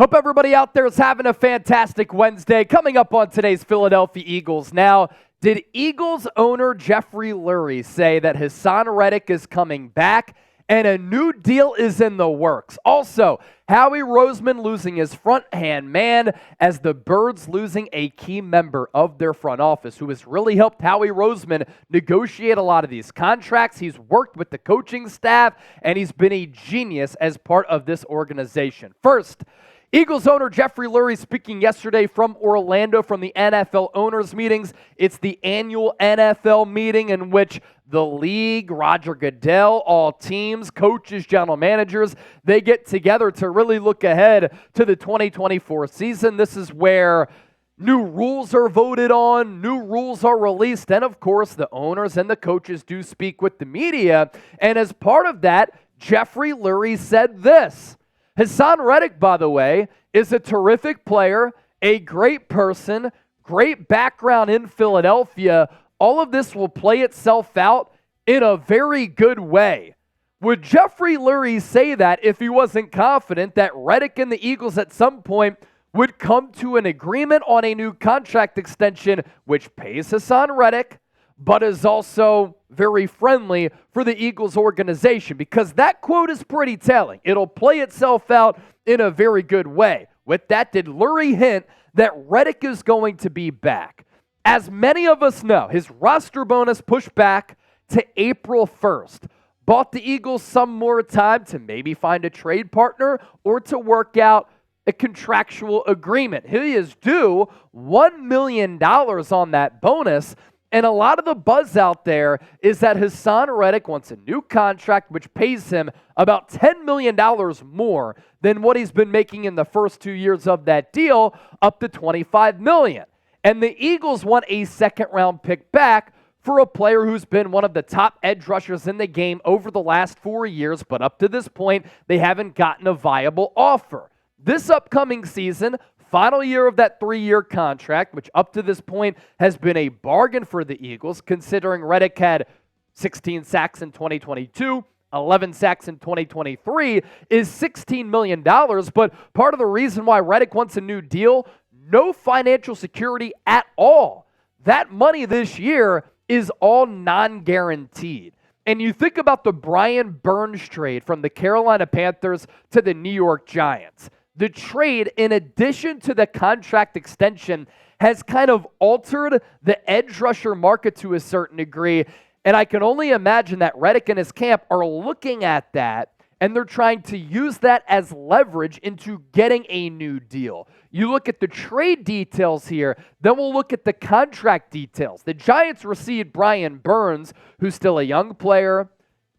Hope everybody out there is having a fantastic Wednesday. Coming up on today's Philadelphia Eagles. Now, did Eagles owner Jeffrey Lurie say that Haason Reddick is coming back and a new deal is in the works? Also, Howie Roseman losing his front-hand man as the Birds losing a key member of their front office who has really helped Howie Roseman negotiate a lot of these contracts. He's worked with the coaching staff, and he's been a genius as part of this organization. First, Eagles owner Jeffrey Lurie speaking yesterday from Orlando from the NFL owners meetings. It's the annual NFL meeting in which the league, Roger Goodell, all teams, coaches, general managers, they get together to really look ahead to the 2024 season. This is where new rules are voted on, new rules are released, and of course the owners and the coaches do speak with the media. And as part of that, Jeffrey Lurie said this. Haasan Reddick, by the way, is a terrific player, a great person, great background in Philadelphia. All of this will play itself out in a very good way. Would Jeffrey Lurie say that if he wasn't confident that Reddick and the Eagles at some point would come to an agreement on a new contract extension which pays Haasan Reddick, but is also very friendly for the Eagles organization? Because that quote is pretty telling. It'll play itself out in a very good way. With that, did Lurie hint that Reddick is going to be back? As many of us know, his roster bonus pushed back to April 1st. Bought the Eagles some more time to maybe find a trade partner or to work out a contractual agreement. He is due $1 million on that bonus. And a lot of the buzz out there is that Haasan Reddick wants a new contract which pays him about $10 million more than what he's been making in the first 2 years of that deal, up to $25 million. And the Eagles want a second-round pick back for a player who's been one of the top edge rushers in the game over the last 4 years, but up to this point, they haven't gotten a viable offer. This upcoming season, final year of that 3-year contract, which up to this point has been a bargain for the Eagles, considering Reddick had 16 sacks in 2022, 11 sacks in 2023, is $16 million. But part of the reason why Reddick wants a new deal, no financial security at all. That money this year is all non-guaranteed. And you think about the Brian Burns trade from the Carolina Panthers to the New York Giants. The trade, in addition to the contract extension, has kind of altered the edge rusher market to a certain degree. And I can only imagine that Reddick and his camp are looking at that, and they're trying to use that as leverage into getting a new deal. You look at the trade details here, then we'll look at the contract details. The Giants received Brian Burns, who's still a young player.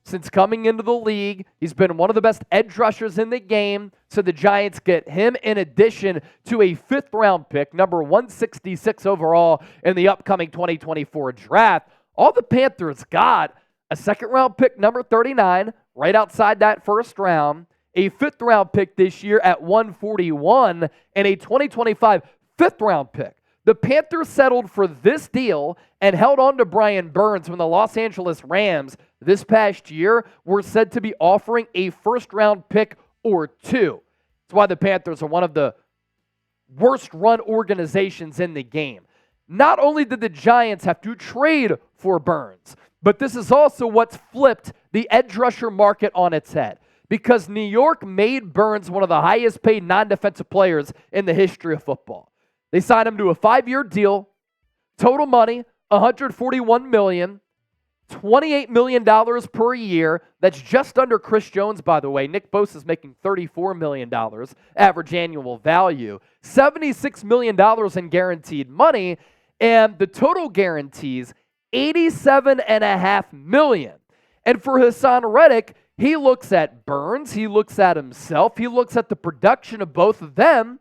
Since coming into the league, he's been one of the best edge rushers in the game. So the Giants get him in addition to a 5th-round pick, number 166 overall in the upcoming 2024 draft. All the Panthers got a 2nd-round pick, number 39, right outside that 1st round, a 5th-round pick this year at 141, and a 2025 5th-round pick. The Panthers settled for this deal and held on to Brian Burns when the Los Angeles Rams this past year were said to be offering a 1st-round pick or 2. That's why the Panthers are one of the worst-run organizations in the game. Not only did the Giants have to trade for Burns, but this is also what's flipped the edge rusher market on its head, because New York made Burns one of the highest-paid non-defensive players in the history of football. They signed him to a 5-year deal, total money, $141 million, $28 million per year. That's just under Chris Jones, by the way. Nick Bosa is making $34 million average annual value, $76 million in guaranteed money, and the total guarantees, $87.5 million. And for Haasan Reddick, he looks at Burns, he looks at himself, he looks at the production of both of them,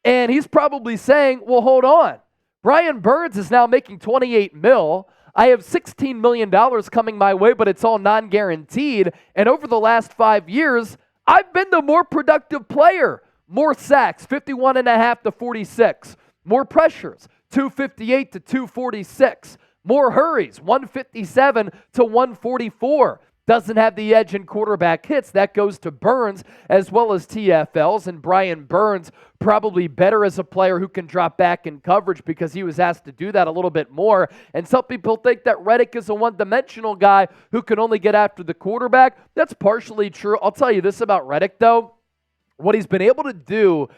and he's probably saying, well, hold on. Brian Burns is now making $28 million. I have $16 million coming my way, but it's all non-guaranteed. And over the last 5 years, I've been the more productive player. More sacks, 51.5 to 46. More pressures, 258 to 246. More hurries, 157 to 144. doesn't have the edge in quarterback hits. That goes to Burns as well as TFLs, and Brian Burns probably better as a player who can drop back in coverage because he was asked to do that a little bit more. And some people think that Reddick is a one-dimensional guy who can only get after the quarterback. That's partially true. I'll tell you this about Reddick, though. What he's been able to do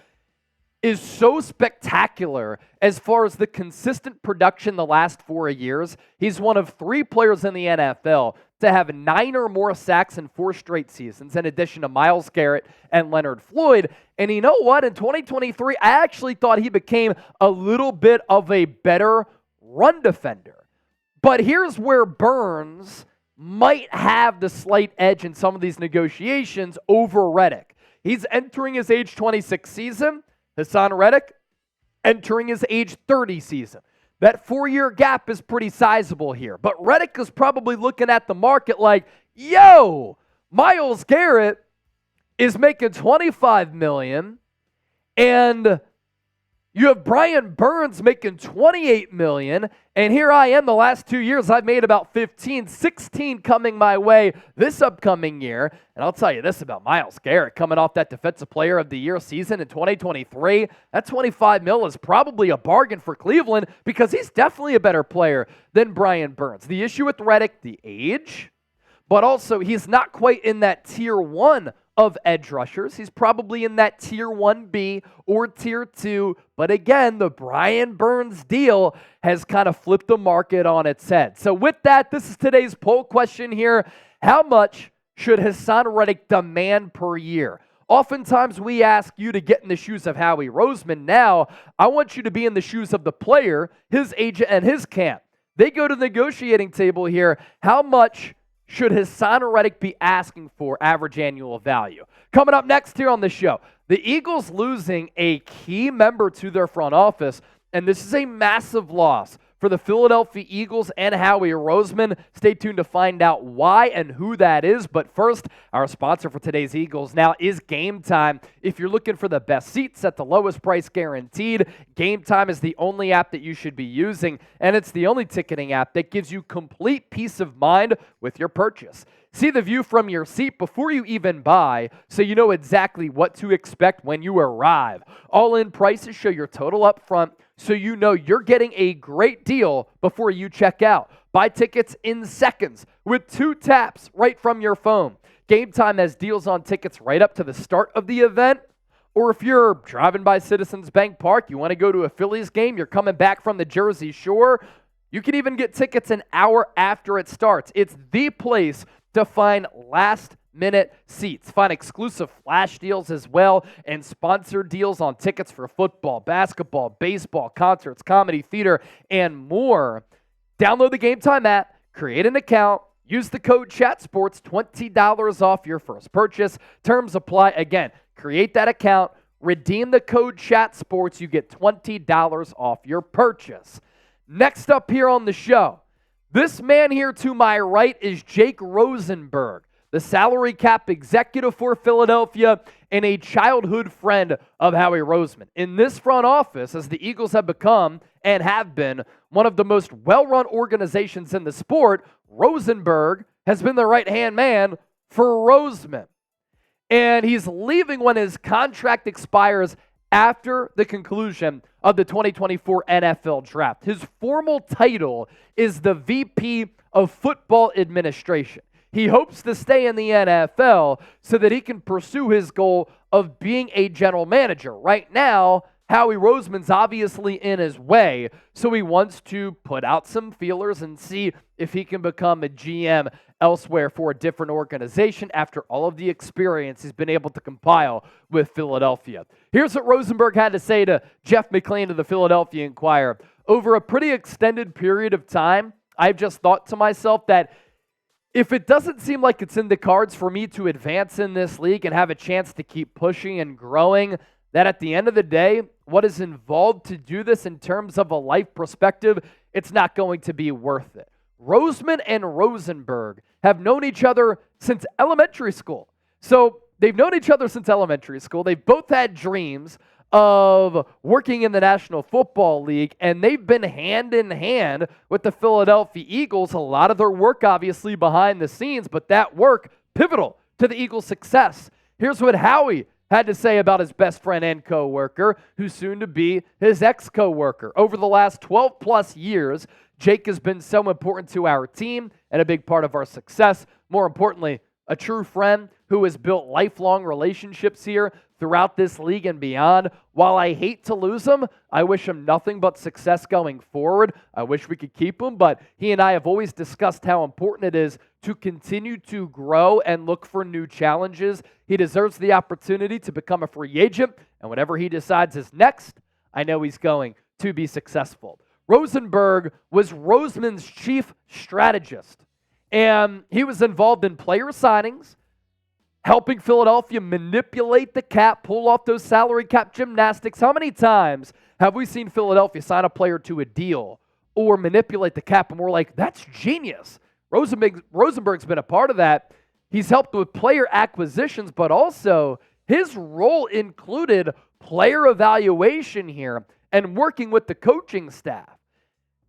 is so spectacular as far as the consistent production the last 4 years. He's one of 3 players in the NFL to have 9 or more sacks in 4 straight seasons, in addition to Myles Garrett and Leonard Floyd. And you know what? In 2023, I actually thought he became a little bit of a better run defender. But here's where Burns might have the slight edge in some of these negotiations over Reddick. He's entering his age 26 season. Haason Reddick entering his age 30 season. That 4-year gap is pretty sizable here. But Reddick is probably looking at the market like, yo, Myles Garrett is making $25 million, and you have Brian Burns making $28 million, and here I am the last 2 years, I've made about 15, 16 coming my way this upcoming year. And I'll tell you this about Myles Garrett, coming off that Defensive Player of the Year season in 2023, that $25 million is probably a bargain for Cleveland because he's definitely a better player than Brian Burns. The issue with Reddick, the age, but also he's not quite in that tier 1 of edge rushers. He's probably in that tier 1B or tier 2. But again, the Brian Burns deal has kind of flipped the market on its head. So with that, this is today's poll question here. How much should Haasan Reddick demand per year? Oftentimes we ask you to get in the shoes of Howie Roseman. Now, I want you to be in the shoes of the player, his agent, and his camp. They go to the negotiating table here. How much should Haasan Reddick be asking for average annual value? Coming up next here on the show, the Eagles losing a key member to their front office, and this is a massive loss for the Philadelphia Eagles and Howie Roseman. Stay tuned to find out why and who that is. But first, our sponsor for today's Eagles Now is Game Time. If you're looking for the best seats at the lowest price guaranteed, Game Time is the only app that you should be using, and it's the only ticketing app that gives you complete peace of mind with your purchase. See the view from your seat before you even buy, so you know exactly what to expect when you arrive. All-in prices show your total up front, so you know you're getting a great deal before you check out. Buy tickets in seconds with 2 taps right from your phone. Game Time has deals on tickets right up to the start of the event. Or if you're driving by Citizens Bank Park, you want to go to a Phillies game, you're coming back from the Jersey Shore, you can even get tickets an hour after it starts. It's the place to find last-minute seats. Find exclusive flash deals as well and sponsored deals on tickets for football, basketball, baseball, concerts, comedy, theater, and more. Download the Game Time app, create an account, use the code CHATSPORTS, $20 off your first purchase. Terms apply. Again, create that account, redeem the code CHATSPORTS, you get $20 off your purchase. Next up here on the show, this man here to my right is Jake Rosenberg, the salary cap executive for Philadelphia and a childhood friend of Howie Roseman. In this front office, as the Eagles have become and have been one of the most well-run organizations in the sport, Rosenberg has been the right-hand man for Roseman. And he's leaving when his contract expires after the conclusion of the 2024 NFL Draft. His formal title is the VP of Football Administration. He hopes to stay in the NFL so that he can pursue his goal of being a general manager. Right now, Howie Roseman's obviously in his way, so he wants to put out some feelers and see if he can become a GM elsewhere for a different organization after all of the experience he's been able to compile with Philadelphia. Here's what Rosenberg had to say to Jeff McLean of the Philadelphia Inquirer. Over a pretty extended period of time, I've just thought to myself that if it doesn't seem like it's in the cards for me to advance in this league and have a chance to keep pushing and growing, that at the end of the day, what is involved to do this in terms of a life perspective, it's not going to be worth it. Roseman and Rosenberg have known each other since elementary school. So they've known each other since elementary school. They've both had dreams of working in the National Football League, and they've been hand in hand with the Philadelphia Eagles. A lot of their work, obviously, behind the scenes, but that work pivotal to the Eagles' success. Here's what Howie had to say about his best friend and co-worker, who's soon to be his ex-co-worker. Over the last 12-plus years, Jake has been so important to our team and a big part of our success. More importantly, a true friend who has built lifelong relationships here throughout this league and beyond. While I hate to lose him, I wish him nothing but success going forward. I wish we could keep him, but he and I have always discussed how important it is to continue to grow and look for new challenges. He deserves the opportunity to become a free agent, and whatever he decides is next, I know he's going to be successful. Rosenberg was Roseman's chief strategist, and he was involved in player signings, helping Philadelphia manipulate the cap, pull off those salary cap gymnastics. How many times have we seen Philadelphia sign a player to a deal or manipulate the cap, and we're like, that's genius. Rosenberg's been a part of that. He's helped with player acquisitions, but also his role included player evaluation here and working with the coaching staff.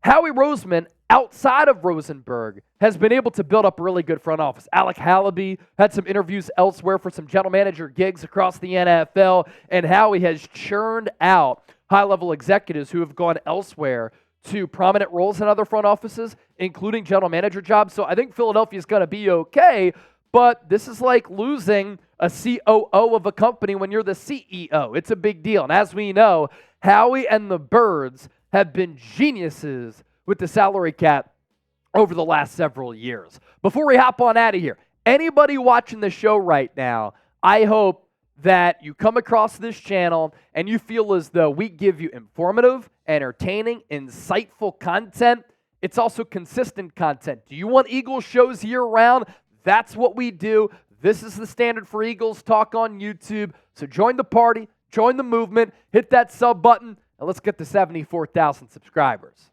Howie Roseman, outside of Rosenberg, has been able to build up a really good front office. Alec Hallaby had some interviews elsewhere for some general manager gigs across the NFL, and Howie has churned out high-level executives who have gone elsewhere to prominent roles in other front offices, including general manager jobs. So I think Philadelphia is going to be okay, but this is like losing a COO of a company when you're the CEO. It's a big deal. And as we know, Howie and the Birds have been geniuses with the salary cap over the last several years. Before we hop on out of here, anybody watching the show right now, I hope that you come across this channel and you feel as though we give you informative, entertaining, insightful content. It's also consistent content. Do you want Eagles shows year-round? That's what we do. This is the standard for Eagles Talk on YouTube. So join the party, join the movement, hit that sub button, and let's get to 74,000 subscribers.